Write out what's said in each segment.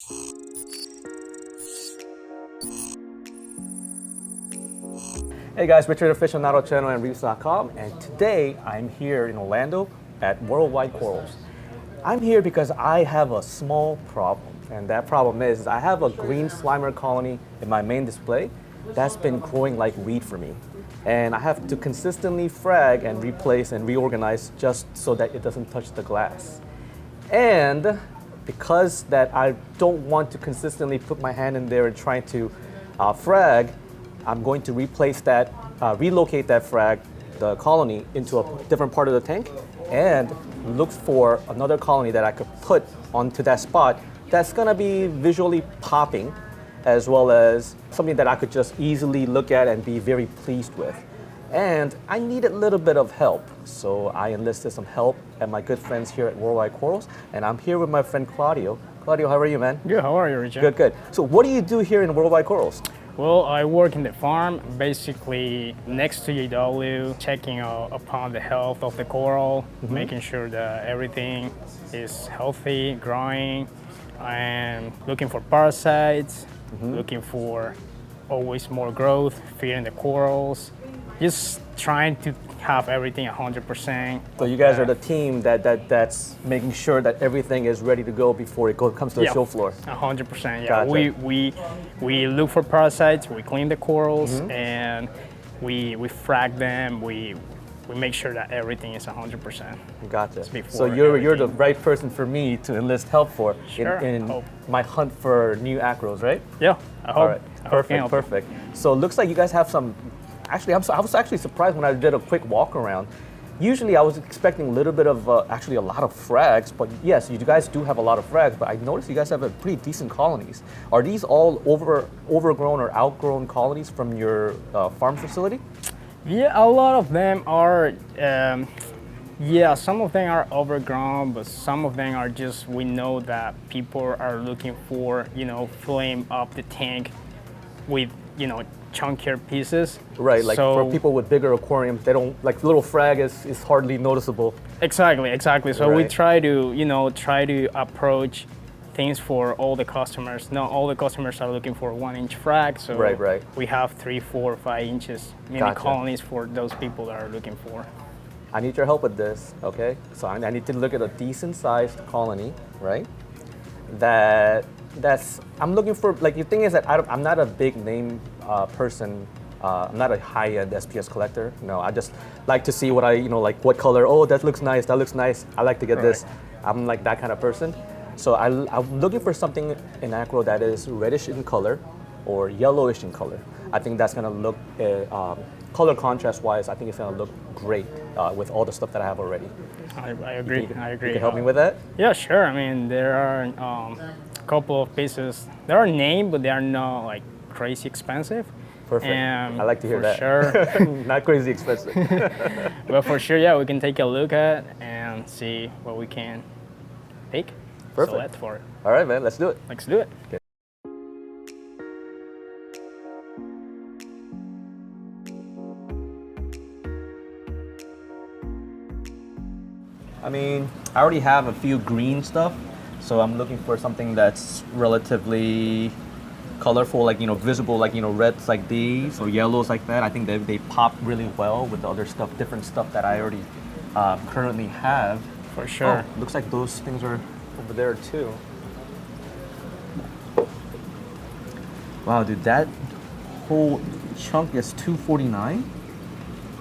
Hey guys, Richard Aficionado Channel and reefs.com, and today I'm here in Orlando at Worldwide Corals. I'm here because I have a small problem, and that problem is I have a green slimer colony in my main display that's been growing like weed for me. And I have to consistently frag and replace and reorganize just so that it doesn't touch the glass. And because that I don't want to consistently put my hand in there and try to frag, I'm going to replace that, relocate that frag, the colony, into a different part of the tank and look for another colony that I could put onto that spot that's gonna be visually popping, as well as something that I could just easily look at and be very pleased with. And I needed a little bit of help, so I enlisted some help at my good friends here at Worldwide Corals, and I'm here with my friend Claudio. Claudio, how are you, man? Good, how are you, Richard? Good, good. So what do you do here in Worldwide Corals? Well, I work in the farm, basically next to UW, checking upon the health of the coral, making sure that everything is healthy, growing, and looking for parasites, looking for always more growth, feeding the corals, just trying to have everything 100%. So you guys are the team that's making sure that everything is ready to go before it comes to the show floor. 100%, yeah. Gotcha. We look for parasites, we clean the corals, and we frag them, we make sure that everything is 100%. Gotcha. So you're the right person for me to enlist help for Sure, in my hunt for new acros, right? Yeah, I hope. All right, perfect. So it looks like you guys have some. Actually, I was actually surprised when I did a quick walk around. Usually I was expecting a little bit of, actually a lot of frags, but yes, you guys do have a lot of frags, but I noticed you guys have a pretty decent colonies. Are these all overgrown or outgrown colonies from your farm facility? Yeah, a lot of them are, some of them are overgrown, but some of them are just, we know that people are looking for, filling up the tank with, chunkier pieces. Right, like for people with bigger aquariums, they don't, like little frag is hardly noticeable. Exactly. So right. we try to approach things for all the customers. Not all the customers are looking for 1-inch frag, so right. we have 3, 4, 5 inches mini Gotcha. colonies for those people that are looking for. I need your help with this, okay? So I need to look at a decent sized colony, right? I'm looking for, like, the thing is that I'm not a big name person. I'm not a high-end SPS collector. No, I just like to see what like what color. Oh, that looks nice. I like to get this. I'm like that kind of person. So I'm looking for something in acro that is reddish in color or yellowish in color. I think that's gonna look, color contrast-wise, I think it's gonna look great with all the stuff that I have already. I agree. You can help me with that? Yeah, sure. I mean, there are a couple of pieces. They are named, but they are not like crazy expensive. Perfect. I like to hear that. Sure. Not crazy expensive. But for sure, yeah, we can take a look at and see what we can pick. Perfect. Select for it. All right, man. Let's do it. Let's do it. Okay. I mean, I already have a few green stuff, so I'm looking for something that's relatively colorful, like, visible, like, reds like these or yellows like that. I think they pop really well with the other stuff, different stuff that I already currently have. For sure. Oh, looks like those things are over there too. Wow, dude, that whole chunk is $249.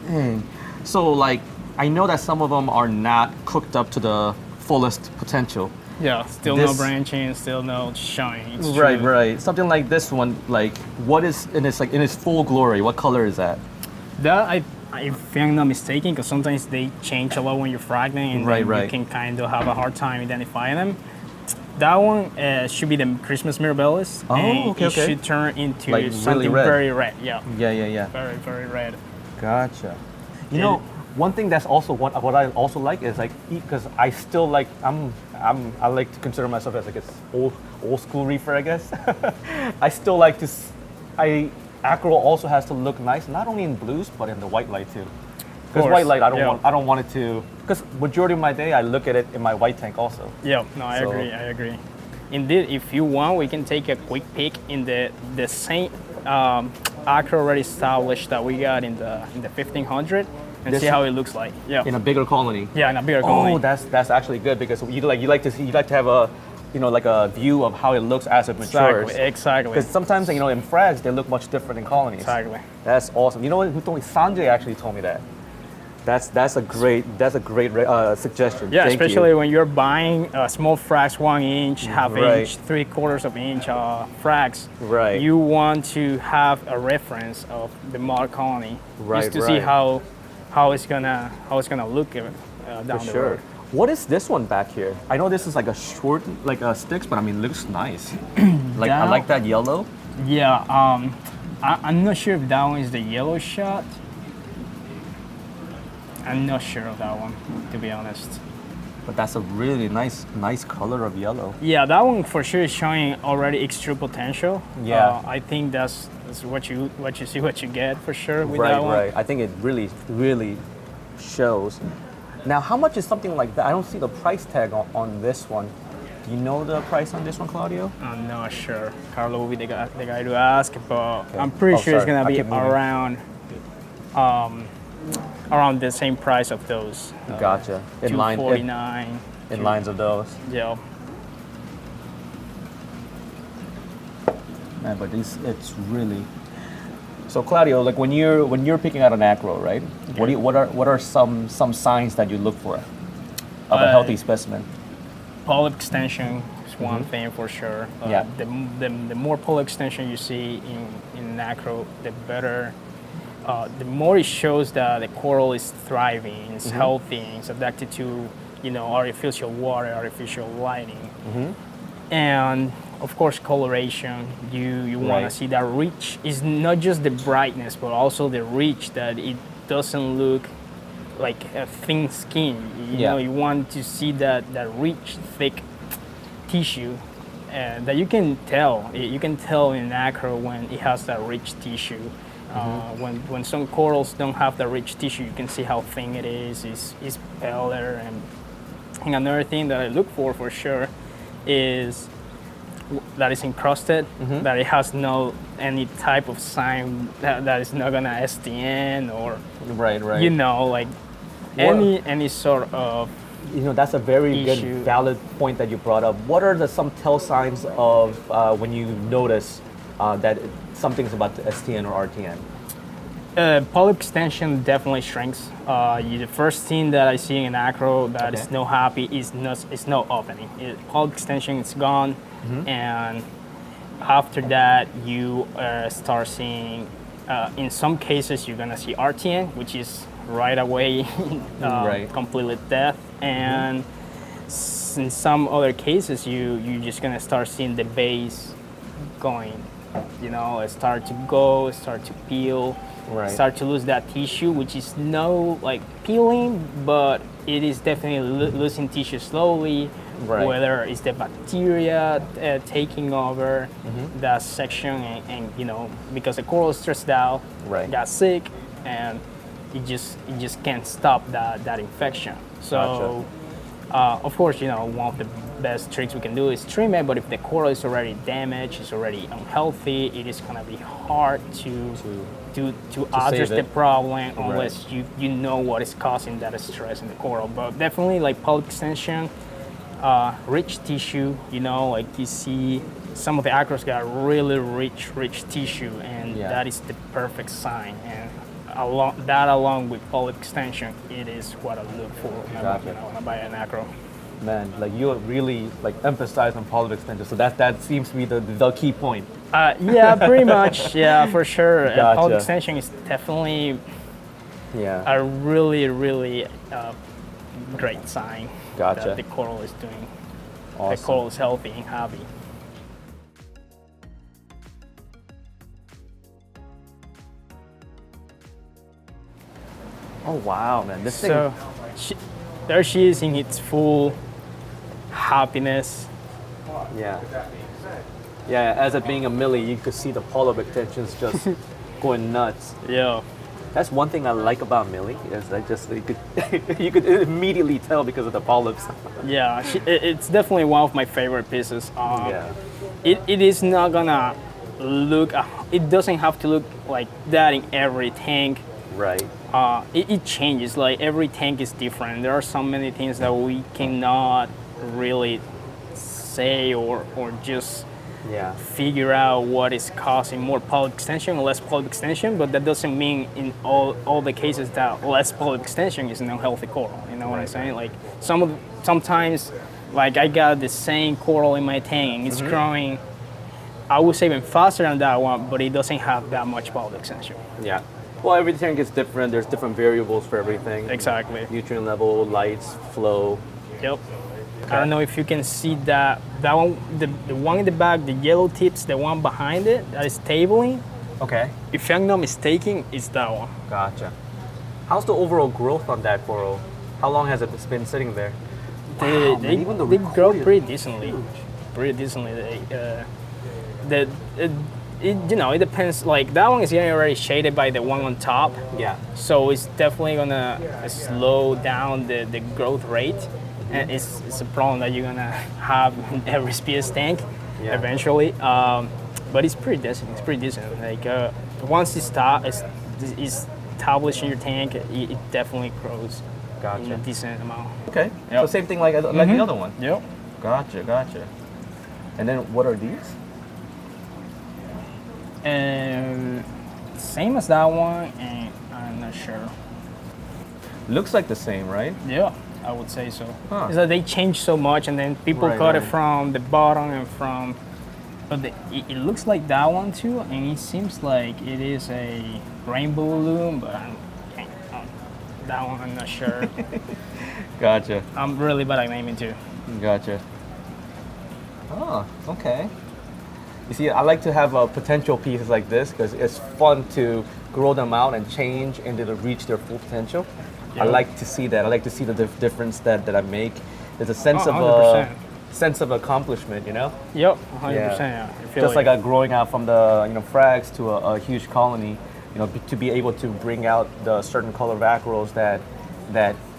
Dang. So, like, I know that some of them are not cooked up to the fullest potential. Yeah, still no branching, still no shine. Right. Something like this one, like, what is in its full glory? What color is that? That if I'm not mistaken, because sometimes they change a lot when you're fragmenting, and then you can kind of have a hard time identifying them. That one should be the Christmas Mirabilis. Oh, okay. It should turn into like something really very red. Yeah. Yeah. Very red. Gotcha. You know, one thing that's also what I also like is like, because I still like I like to consider myself as like an old school reefer, I guess. I still like to. Acro also has to look nice, not only in blues but in the white light too. Because white light, I don't want it to. Because majority of my day, I look at it in my white tank also. Yeah, no, I agree. indeed, if you want, we can take a quick peek in the same acro already established that we got in the 1500 and This see how it looks like. Yeah. In a bigger colony. Yeah, in a bigger colony. Oh, that's actually good because you like to have a like a view of how it looks as it matures. Exactly. Because sometimes in frags they look much different in colonies. Exactly. That's awesome. You know what? Who told me? Sanjay actually told me that. That's a great suggestion. Yeah, Thank especially you. when you're buying small frags, 1 inch, half Right. inch, 3/4 of inch frags. Right. You want to have a reference of the mother colony, Right, just to see right. how it's gonna look down For the sure. road. What is this one back here? I know this is like a short sticks, but I mean, it looks nice. Like I That- like that yellow. Yeah, I'm not sure if that one is the yellow shot. I'm not sure of that one, to be honest. But that's a really nice color of yellow. Yeah, that one for sure is showing already extra potential. Yeah. I think that's what you see, what you get for sure with Right, that one. right. I think it really shows. Now, how much is something like that? I don't see the price tag on this one. Do you know the price on this one, Claudio? I'm not sure. Carlo will be the guy to ask, but Okay. I'm pretty Oh, sure it's sorry. gonna I be keep moving. around the same price of those. Gotcha. In line, $249. in lines of those. Yeah. Man, but it's really. So Claudio, like when you're picking out an acro, right? What are some signs that you look for of a healthy specimen? Polyp extension is one thing for sure. Yeah. The more polyp extension you see in acro, the better. The more it shows that the coral is thriving, it's healthy, it's adapted to artificial water, artificial lighting, and of course coloration. You want Right. to see that reach is not just the brightness, but also the reach, that it doesn't look like a thin skin. You want to see that rich, thick tissue, and that you can tell. You can tell in acro when it has that rich tissue. When some corals don't have the rich tissue, you can see how thin it is. It's paler, and another thing that I look for sure is that it's encrusted, that it has no any type of sign that it's not gonna STN or Right. like any sort of That's a very good, issue. valid point that you brought up. What are some tell signs of when you notice that something's about to STN or RTN? Polyp extension definitely shrinks. The first thing that I see in acro that is no happy is no opening. Polyp extension is gone, and after that you start seeing. In some cases, you're gonna see RTN, which is right away completely death, and in some other cases, you're just gonna start seeing the base going. It start to go, start to peel. Right. Start to lose that tissue, which is no like peeling, but it is definitely losing tissue slowly. Right. Whether it's the bacteria taking over that section, and because the coral is stressed out, Right. got sick, and it just can't stop that infection. So, of course, one of the best tricks we can do is trim it. But if the coral is already damaged, it's already unhealthy, it is gonna be hard to address save the it. problem unless you know what is causing that stress in the coral. But definitely like polyp extension, rich tissue. Like you see some of the acros got really rich tissue, and that is the perfect sign. And along with polyp extension, it is what I look for when I buy an acro. Man, like you really emphasize on polyp extension, so that seems to be the key point. Yeah, pretty much. Yeah, for sure. Gotcha. Polyp extension is definitely a really great sign Gotcha. that the coral is doing. Awesome. The coral is healthy and happy. Oh wow, man, this thing. So there she is in its full happiness. Yeah. As it being a millie, you could see the polyp extensions just going nuts. Yeah. That's one thing I like about Millie is that just you could you could immediately tell because of the polyps. Yeah, it's definitely one of my favorite pieces. Yeah. It is not gonna look. It doesn't have to look like that in every tank. Right. It changes. Like every tank is different. There are so many things that we cannot really say or just Yeah. figure out what is causing more polyp extension or less polyp extension. But that doesn't mean in all the cases that less polyp extension is an unhealthy coral. You know what I'm saying? Like sometimes, like I got the same coral in my tank and it's growing. I would say even faster than that one, but it doesn't have that much polyp extension. Yeah. Well, every tank is different. There's different variables for everything. Exactly. Nutrient level, lights, flow. Yep. I don't know if you can see that one, the one in the back, the yellow tips, the one behind it that is tabling. Okay. If I'm not mistaken, it's that one. Gotcha. How's the overall growth on that coral? How long has it been sitting there? They grow pretty decently. Pretty decently. It depends. Like that one is getting already shaded by the one on top. Yeah. So it's definitely gonna slow down the growth rate. And it's a problem that you're gonna have in every SPS tank eventually. But it's pretty decent. It's pretty decent. Like once it's established in your tank, it definitely grows in a decent amount. Okay. Yep. So same thing like the other one. Yep. Gotcha. And then what are these? And same as that one, and I'm not sure. Looks like the same, right? Yeah, I would say so. Huh. Is that they change so much, and then people cut it from the bottom and from. But it looks like that one too, and it seems like it is a rainbow loom, but that one I'm not sure. Gotcha. I'm really bad at naming too. Gotcha. Oh, okay. You see, I like to have potential pieces like this because it's fun to grow them out and change and to reach their full potential. Yep. I like to see that. I like to see the difference that I make. There's a sense of accomplishment, you know? Yep, 100%. Yeah. Just like growing out from the frags to a huge colony, to be able to bring out the certain color of acros that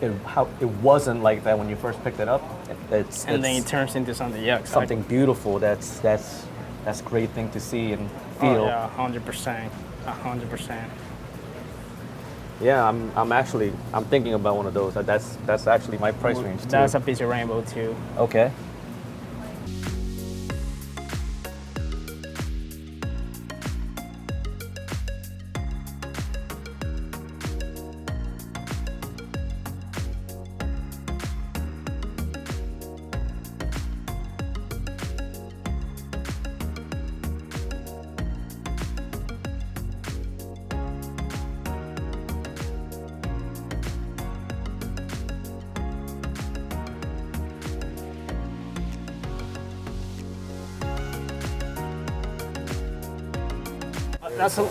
it wasn't like that when you first picked it up. Then it turns into something. Yeah, exactly. Something beautiful. That's a great thing to see and feel. Oh, yeah, 100%. 100%. Yeah, I'm thinking about one of those. That's actually my price range too. That's a piece of rainbow too. Okay.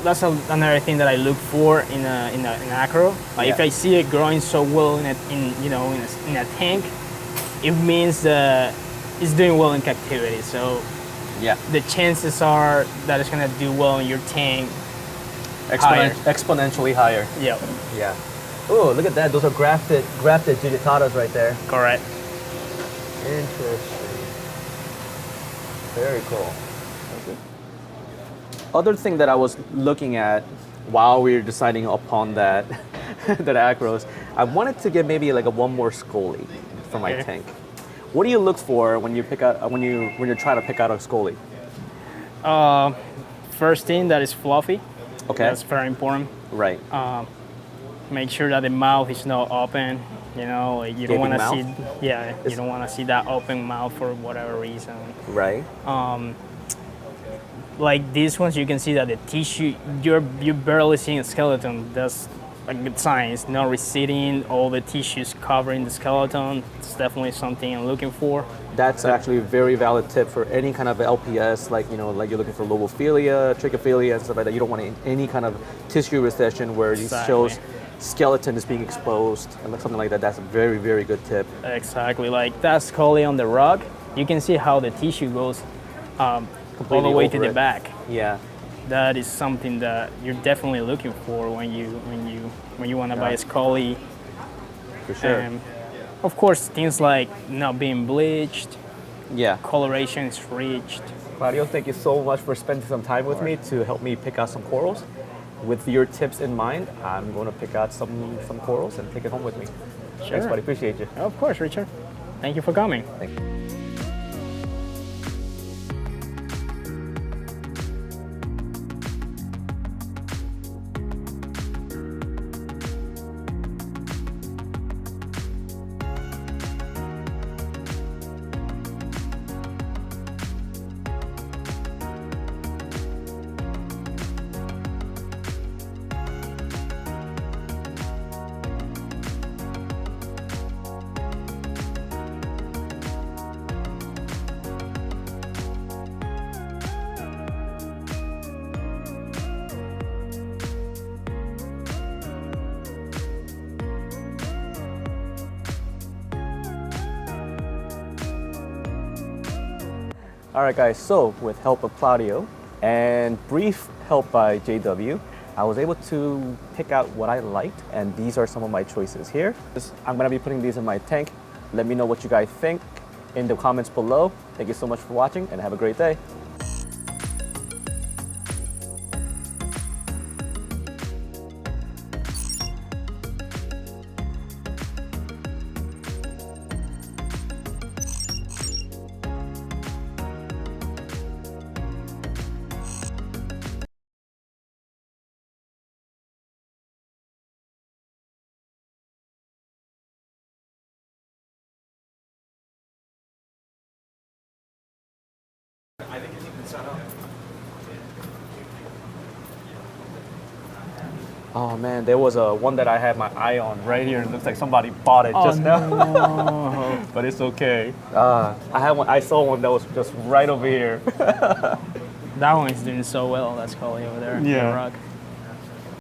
That's another thing that I look for in an acro. Like if I see it growing so well in a tank, it means that it's doing well in captivity. So the chances are that it's gonna do well in your tank. Exponentially higher. Yep. Yeah. Oh, look at that. Those are grafted digitatas right there. Correct. Interesting. Very cool. Other thing that I was looking at while we were deciding upon that acros, I wanted to get maybe like one more Scully for my tank. What do you look for when you pick out when you're trying to pick out a Scully? First thing, that is fluffy. Okay. That's very important. Right. Make sure that the mouth is not open. Like you don't want to see. Yeah, you don't want to see that open mouth for whatever reason. Right. Like these ones, you can see that the tissue, you're barely seeing a skeleton. That's a good sign. It's not receding. All the tissues covering the skeleton. It's definitely something I'm looking for. That's actually a very valid tip for any kind of LPS, like like you're looking for lobophilia, trichophilia, and stuff like that. You don't want any kind of tissue recession where it shows skeleton is being exposed and something like that. That's a very, very good tip. Exactly. Like that Scully on the rug, you can see how the tissue goes all the way to the back. Yeah. that is something that you're definitely looking for when you want to buy a Scully. For sure. Of course, things like not being bleached, Yeah. coloration is reached. Claudio, thank you so much for spending some time with me to help me pick out some corals. With your tips in mind, I'm going to pick out some corals and take it home with me. Thanks, Sure. buddy. Appreciate you. Of course, Richard. Thank you for coming. Thank you. All right, guys, so with help of Claudio and brief help by JW, I was able to pick out what I liked, and these are some of my choices here. I'm gonna be putting these in my tank. Let me know what you guys think in the comments below. Thank you so much for watching, and have a great day. Oh man, there was one that I had my eye on right here. It looks like somebody bought it just now. But it's okay. I saw one that was just right over here. That one is doing so well. That's Scully over there. Yeah. The rock.